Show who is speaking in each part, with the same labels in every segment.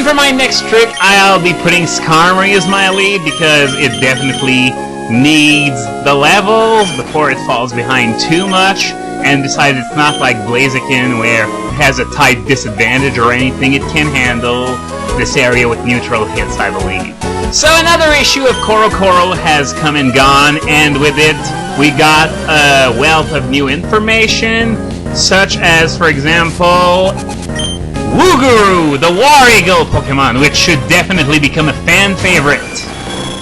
Speaker 1: And for my next trick, I'll be putting Skarmory as my lead because it definitely needs the levels before it falls behind too much. And besides, it's not like Blaziken where it has a type disadvantage or anything. It can handle this area with neutral hits, I believe. So another issue of CoroCoro has come and gone, and with it we got a wealth of new information, such as, for example, Urgh, the War Eagle Pokemon, which should definitely become a fan favorite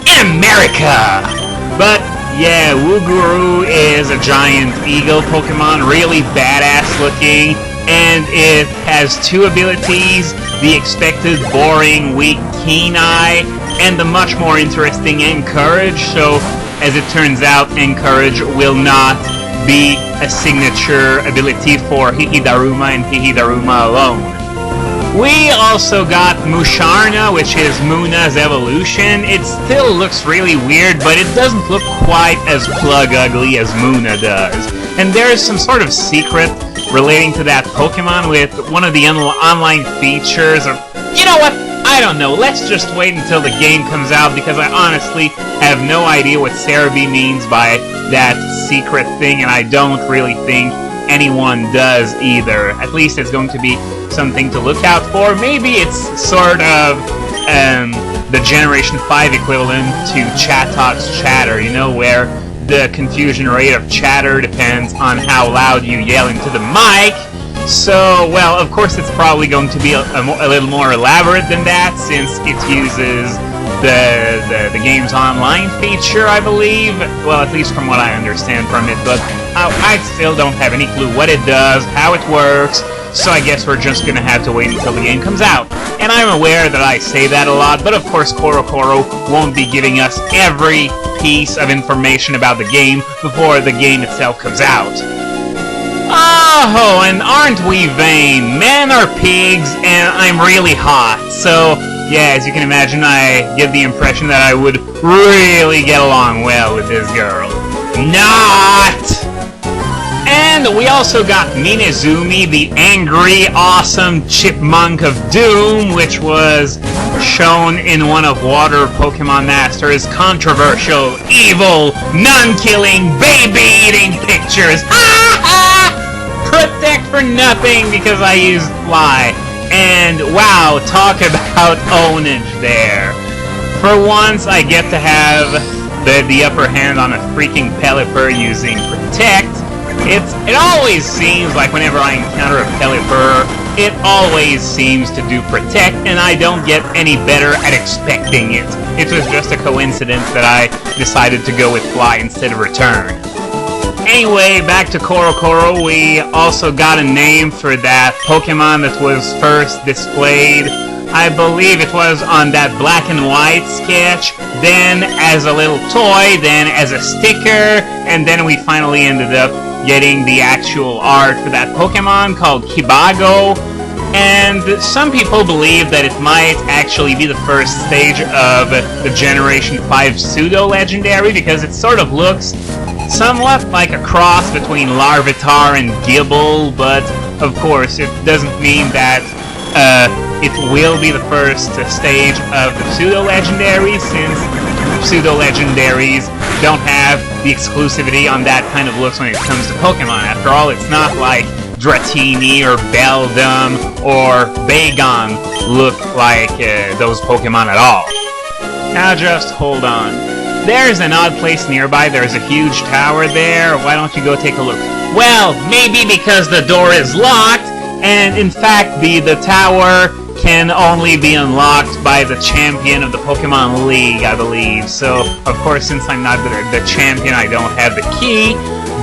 Speaker 1: in America. But yeah, Urgh is a giant eagle Pokemon, really badass looking, and it has two abilities, the expected boring, weak Keen Eye, and the much more interesting Encourage. So, as it turns out, Encourage will not be a signature ability for Hihidaruma and Hihidaruma alone. We also got Musharna, which is Muna's evolution. It still looks really weird, but it doesn't look quite as plug ugly as Muna does. And there's some sort of secret relating to that Pokemon with one of the online features, or you know what? I don't know. Let's just wait until the game comes out, because I honestly have no idea what Cerebi means by that secret thing, and I don't really think anyone does either. At least it's going to be something to look out for. Maybe it's sort of the Generation 5 equivalent to Chattox Chatter, you know, where the confusion rate of chatter depends on how loud you yell into the mic. So, well, of course it's probably going to be a little more elaborate than that, since it uses the game's online feature, I believe. Well, at least from what I understand from it, but I still don't have any clue what it does, how it works, so I guess we're just gonna have to wait until the game comes out. And I'm aware that I say that a lot, but of course CoroCoro won't be giving us every piece of information about the game before the game itself comes out. Oh, and aren't we vain? Men are pigs, and I'm really hot, so yeah, as you can imagine, I get the impression that I would really get along well with this girl. Not! And we also got Minezumi, the angry, awesome chipmunk of doom, which was shown in one of Water Pokemon Master's controversial, evil, nun-killing, baby-eating pictures. Ha ha! Protect for nothing because I used Fly. And wow, talk about ownage there. For once, I get to have the upper hand on a freaking Pelipper using Protect. It always seems like whenever I encounter a Pelipper, it always seems to do Protect, and I don't get any better at expecting it. It was just a coincidence that I decided to go with Fly instead of Return. Anyway, back to CoroCoro, we also got a name for that Pokemon that was first displayed. I believe it was on that black and white sketch, then as a little toy, then as a sticker, and then we finally ended up getting the actual art for that Pokemon called Kibago. And some people believe that it might actually be the first stage of the Generation 5 Pseudo-Legendary, because it sort of looks somewhat like a cross between Larvitar and Gible, but of course it doesn't mean that it will be the first stage of the Pseudo-Legendaries, since Pseudo-Legendaries don't have the exclusivity on that kind of looks when it comes to Pokemon. After all, it's not like Dratini or Beldum or Bagon look like those Pokemon at all. Now just hold on. There's an odd place nearby. There's a huge tower there. Why don't you go take a look? Well, maybe because the door is locked, and in fact the tower can only be unlocked by the champion of the Pokemon League, I believe. So, of course, since I'm not the champion, I don't have the key.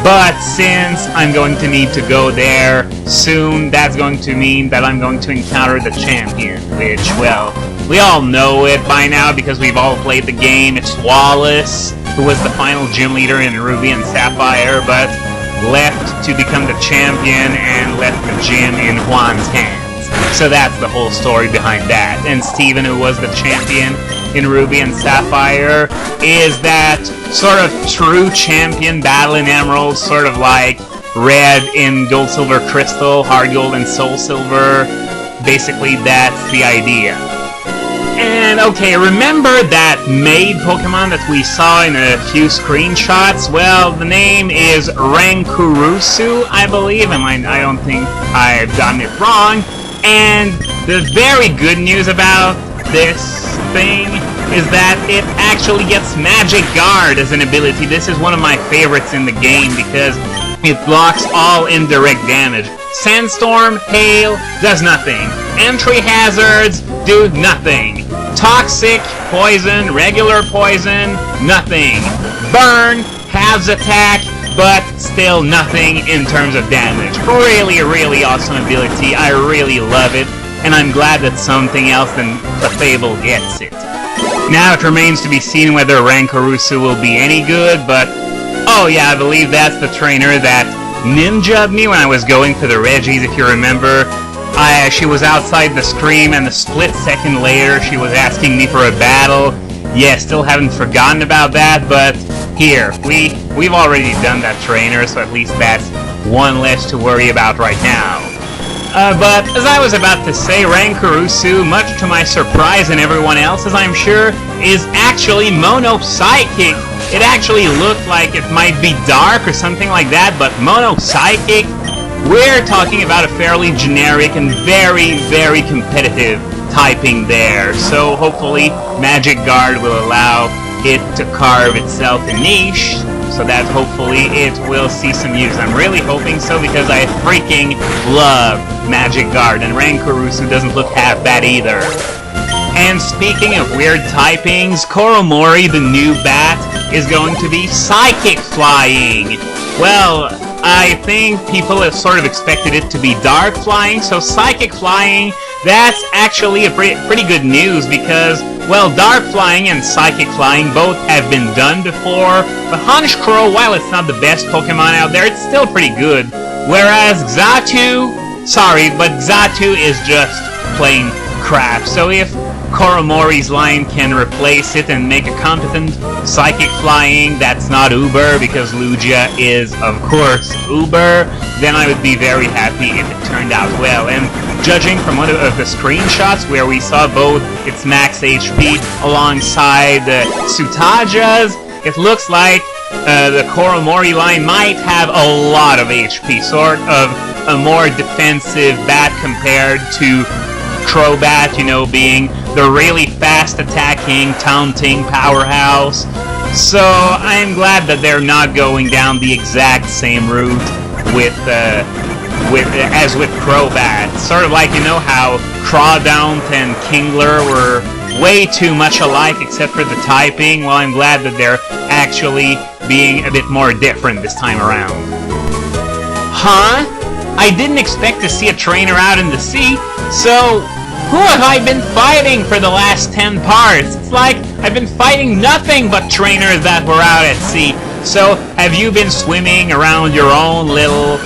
Speaker 1: But since I'm going to need to go there soon, that's going to mean that I'm going to encounter the champion, which, well, we all know it by now because we've all played the game. It's Wallace, who was the final gym leader in Ruby and Sapphire, but left to become the champion and left the gym in Juan's hands. So that's the whole story behind that. And Steven, who was the champion in Ruby and Sapphire, is that sort of true champion battle in Emerald, sort of like Red in Gold, Silver, Crystal, Hard Gold, and Soul Silver. Basically, that's the idea. And okay, remember that maid Pokemon that we saw in a few screenshots? Well, the name is Rankurusu, I believe. I don't think I've gotten it wrong. And the very good news about this thing is that it actually gets Magic Guard as an ability. This is one of my favorites in the game because it blocks all indirect damage. Sandstorm, Hail, does nothing. Entry hazards, do nothing. Toxic, Poison, regular Poison, nothing. Burn, halves attack, but still nothing in terms of damage. Really, really awesome ability. I really love it, and I'm glad that something else than Clefable gets it. Now it remains to be seen whether Rankurusu will be any good, but oh yeah, I believe that's the trainer that ninja'd me when I was going for the Reggies, if you remember. She was outside the scream, and a split second later she was asking me for a battle. Yeah, still haven't forgotten about that, but here, we've already done that trainer, so at least that's one less to worry about right now. But as I was about to say, Rankurusu, much to my surprise and everyone else's, I'm sure, is actually Mono Psychic. It actually looked like it might be Dark or something like that, but Mono Psychic, we're talking about a fairly generic and very, very competitive typing there. So hopefully Magic Guard will allow it to carve itself a niche, so that hopefully it will see some use. I'm really hoping so because I freaking love Magic Guard, and Rankurusu doesn't look half bad either. And speaking of weird typings, Koromori, the new bat, is going to be Psychic Flying. Well, I think people have sort of expected it to be Dark Flying, so Psychic Flying, that's actually a pretty good news because, well, Dark Flying and Psychic Flying both have been done before, but Honchkrow, while it's not the best Pokemon out there, it's still pretty good. Whereas Xatu is just plain crap. So if Koromori's line can replace it and make a competent Psychic Flying that's not Uber, because Lugia is, of course, Uber, then I would be very happy if it turned out well. And judging from one of the screenshots where we saw both its max HP alongside Sutaja's, it looks like the Koromori line might have a lot of HP, sort of a more defensive bat compared to Crobat, you know, being the really fast attacking, taunting powerhouse. So I'm glad that they're not going down the exact same route as with Crobat. Sort of like, you know, how Crawdaunt and Kingler were way too much alike except for the typing. Well, I'm glad that they're actually being a bit more different this time around. Huh? I didn't expect to see a trainer out in the sea, so who have I been fighting for the last 10 parts? It's like I've been fighting nothing but trainers that were out at sea. So have you been swimming around your own little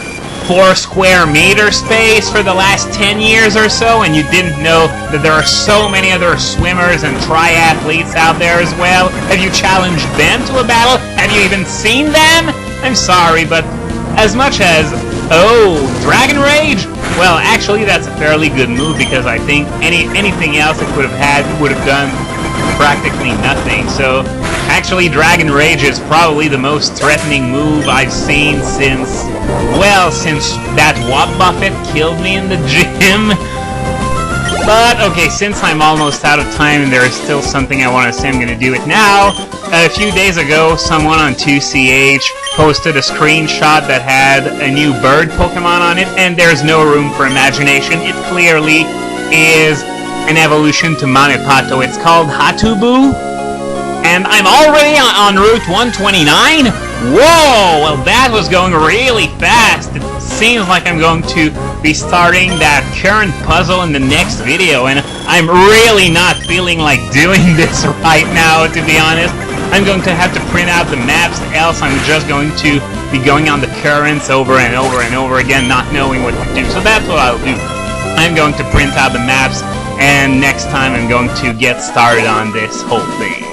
Speaker 1: 4 square meter space for the last 10 years or so, and you didn't know that there are so many other swimmers and triathletes out there as well? Have you challenged them to a battle? Have you even seen them? I'm sorry, but as much as, oh, Dragon Rage? Well, actually, that's a fairly good move because I think anything else it would have done practically nothing. So, actually, Dragon Rage is probably the most threatening move I've seen since that Wobbuffet killed me in the gym. But, okay, since I'm almost out of time and there is still something I want to say, I'm going to do it now. A few days ago, someone on 2CH posted a screenshot that had a new bird Pokemon on it, and there's no room for imagination. It clearly is an evolution to Manepato. It's called Hatubu, and I'm already on Route 129? Whoa! Well, that was going really fast. It seems like I'm going to be starting that current puzzle in the next video, and I'm really not feeling like doing this right now, to be honest. I'm going to have to print out the maps, else I'm just going to be going on the currents over and over and over again, not knowing what to do. So that's what I'll do. I'm going to print out the maps, and next time I'm going to get started on this whole thing.